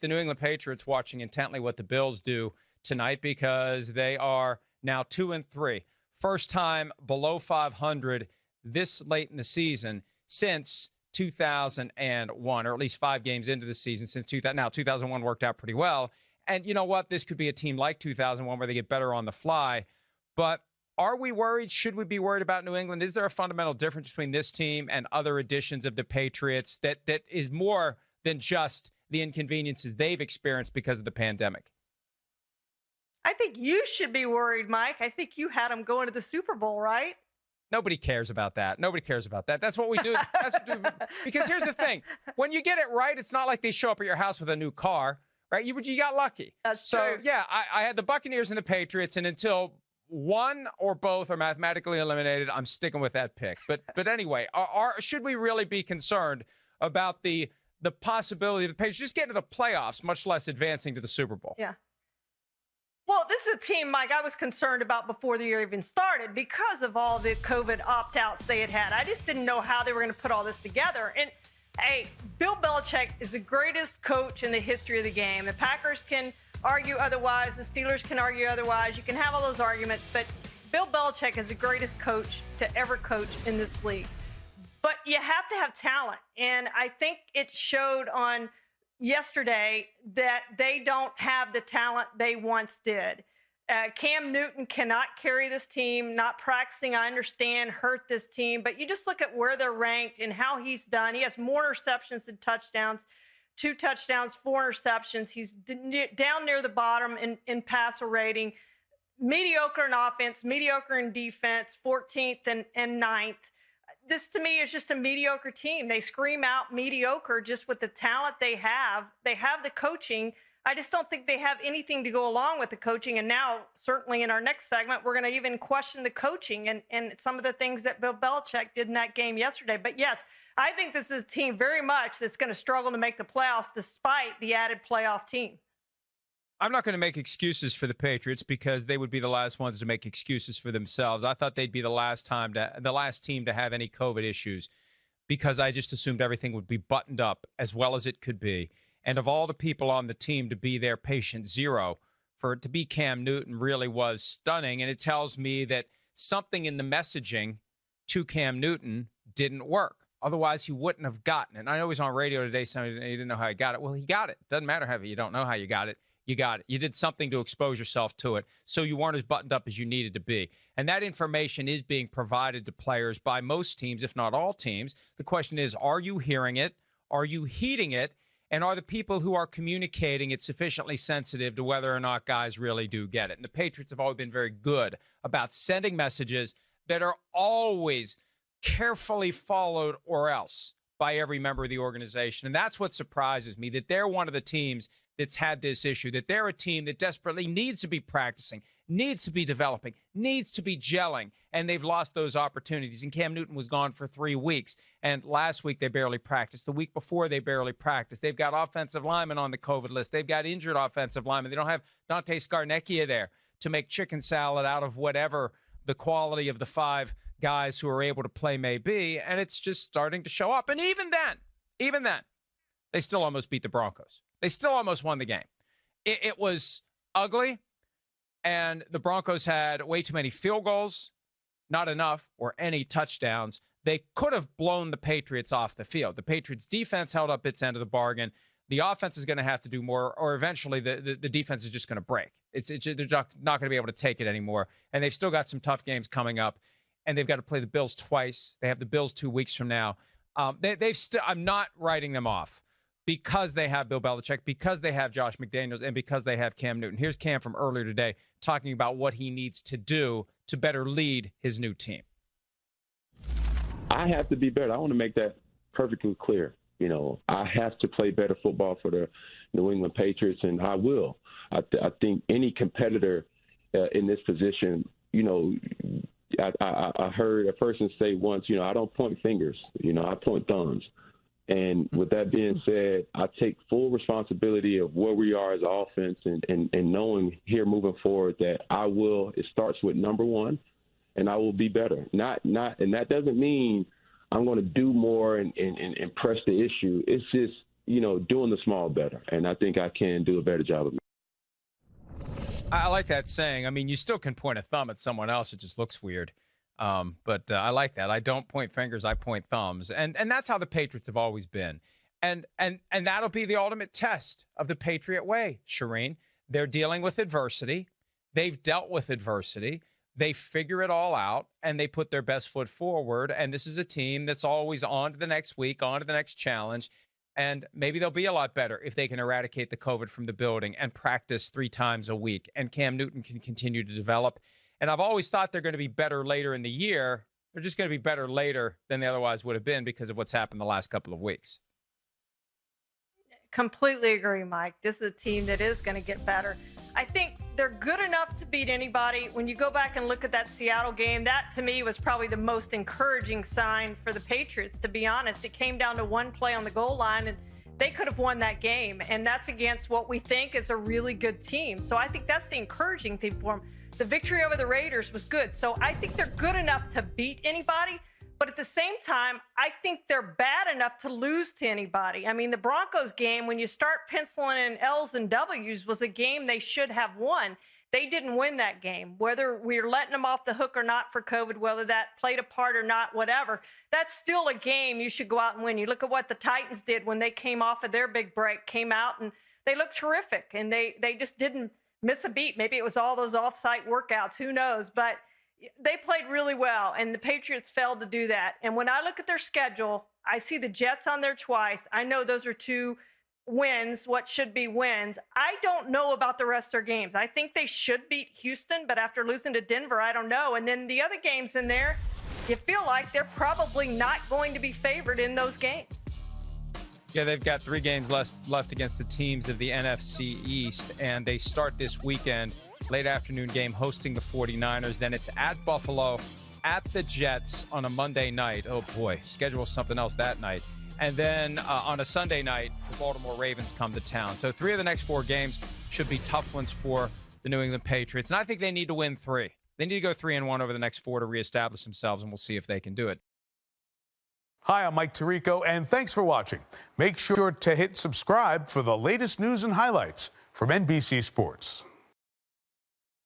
the New England Patriots watching intently what the Bills do tonight because they are now 2-3. First time below 500 this late in the season since 2001, or at least 5 games into the season since 2000. Now, 2001 worked out pretty well. And you know what? This could be a team like 2001 where they get better on the fly. But are we worried? Should we be worried about New England? Is there a fundamental difference between this team and other editions of the Patriots that is more than just the inconveniences they've experienced because of the pandemic? I think you should be worried, Mike. I think you had them going to the Super Bowl, right? Nobody cares about that. Nobody cares about that. That's what we do. Because here's the thing. When you get it right, it's not like they show up at your house with a new car, right? You got lucky. That's true. So, yeah, I had the Buccaneers and the Patriots, and until one or both are mathematically eliminated, I'm sticking with that pick. But anyway, should we really be concerned about the possibility of the Patriots just getting to the playoffs, much less advancing to the Super Bowl? Yeah. Well, this is a team, Mike, I was concerned about before the year even started because of all the COVID opt-outs they had. I just didn't know how they were going to put all this together. And, hey, Bill Belichick is the greatest coach in the history of the game. The Packers can argue otherwise. The Steelers can argue otherwise. You can have all those arguments. But Bill Belichick is the greatest coach to ever coach in this league. But you have to have talent. And I think it showed on yesterday that they don't have the talent they once did. Cam Newton cannot carry this team. Not practicing, I understand, hurt this team. But you just look at where they're ranked and how he's done. He has more interceptions than touchdowns. 2 touchdowns, 4 interceptions. He's down near the bottom in passer rating. Mediocre in offense, mediocre in defense, 14th and 9th. This, to me, is just a mediocre team. They scream out mediocre just with the talent they have. They have the coaching. I just don't think they have anything to go along with the coaching. And now, certainly in our next segment, we're going to even question the coaching and some of the things that Bill Belichick did in that game yesterday. But, yes, I think this is a team very much that's going to struggle to make the playoffs despite the added playoff team. I'm not going to make excuses for the Patriots because they would be the last ones to make excuses for themselves. I thought they'd be the last team to have any COVID issues because I just assumed everything would be buttoned up as well as it could be. And of all the people on the team to be their patient zero, for it to be Cam Newton really was stunning. And it tells me that something in the messaging to Cam Newton didn't work. Otherwise, he wouldn't have gotten it. And I know he's on radio today saying he didn't know how he got it. Well, he got it. Doesn't matter how you don't know how you got it. You got it. You did something to expose yourself to it, so you weren't as buttoned up as you needed to be. And that information is being provided to players by most teams, if not all teams. The question is, are you hearing it? Are you heeding it? And are the people who are communicating it sufficiently sensitive to whether or not guys really do get it? And the Patriots have always been very good about sending messages that are always carefully followed or else by every member of the organization. And that's what surprises me, that they're one of the teams that's had this issue, that they're a team that desperately needs to be practicing, needs to be developing, needs to be gelling, and they've lost those opportunities. And Cam Newton was gone for 3 weeks, and last week they barely practiced. The week before they barely practiced. They've got offensive linemen on the COVID list. They've got injured offensive linemen. They don't have Dante Scarnecchia there to make chicken salad out of whatever the quality of the 5 guys who are able to play may be, and it's just starting to show up. And even then, they still almost beat the Broncos. They still almost won the game. It was ugly, and the Broncos had way too many field goals, not enough, or any touchdowns. They could have blown the Patriots off the field. The Patriots' defense held up its end of the bargain. The offense is going to have to do more, or eventually the defense is just going to break. They're not going to be able to take it anymore, and they've still got some tough games coming up, and they've got to play the Bills twice. They have the Bills 2 weeks from now. I'm not writing them off, because they have Bill Belichick, because they have Josh McDaniels, and because they have Cam Newton. Here's Cam from earlier today talking about what he needs to do to better lead his new team. I have to be better. I want to make that perfectly clear. I have to play better football for the New England Patriots, and I will. I think any competitor in this position, I heard a person say once, I don't point fingers, I point thumbs. And with that being said, I take full responsibility of where we are as an offense and knowing here moving forward that it starts with number one, and I will be better. And that doesn't mean I'm going to do more and press the issue. It's just, doing the small better. And I think I can do a better job of it. I like that saying. I mean, you still can point a thumb at someone else. It just looks weird. But I like that. I don't point fingers. I point thumbs. And that's how the Patriots have always been. And that'll be the ultimate test of the Patriot way, Charean. They're dealing with adversity. They've dealt with adversity. They figure it all out, and they put their best foot forward. And this is a team that's always on to the next week, on to the next challenge. And maybe they'll be a lot better if they can eradicate the COVID from the building and practice 3 times a week. And Cam Newton can continue to develop. And I've always thought they're going to be better later in the year. They're just going to be better later than they otherwise would have been because of what's happened the last couple of weeks. Completely agree, Mike. This is a team that is going to get better. I think they're good enough to beat anybody. When you go back and look at that Seattle game, that to me was probably the most encouraging sign for the Patriots, to be honest. It came down to one play on the goal line, and they could have won that game. And that's against what we think is a really good team. So I think that's the encouraging thing for them. The victory over the Raiders was good. So I think they're good enough to beat anybody. But at the same time, I think they're bad enough to lose to anybody. I mean, the Broncos game, when you start penciling in L's and W's, was a game they should have won. They didn't win that game. Whether we're letting them off the hook or not for COVID, whether that played a part or not, whatever, that's still a game you should go out and win. You look at what the Titans did when they came off of their big break, came out, and they looked terrific. And they just didn't miss a beat. Maybe it was all those off-site workouts. Who knows? But they played really well, and the Patriots failed to do that. And when I look at their schedule, I see the Jets on there twice. I know those are 2 wins, what should be wins. I don't know about the rest of their games. I think they should beat Houston, but after losing to Denver, I don't know. And then the other games in there, you feel like they're probably not going to be favored in those games. Yeah, they've got 3 games left against the teams of the NFC East, and they start this weekend. Late afternoon game hosting the 49ers. Then it's at Buffalo, at the Jets on a Monday night. Oh, boy, schedule something else that night. And then on a Sunday night, the Baltimore Ravens come to town. So 3 of the next 4 games should be tough ones for the New England Patriots. And I think they need to win 3. They need to go 3-1 over the next 4 to reestablish themselves, and we'll see if they can do it. Hi, I'm Mike Tirico, and thanks for watching. Make sure to hit subscribe for the latest news and highlights from NBC Sports.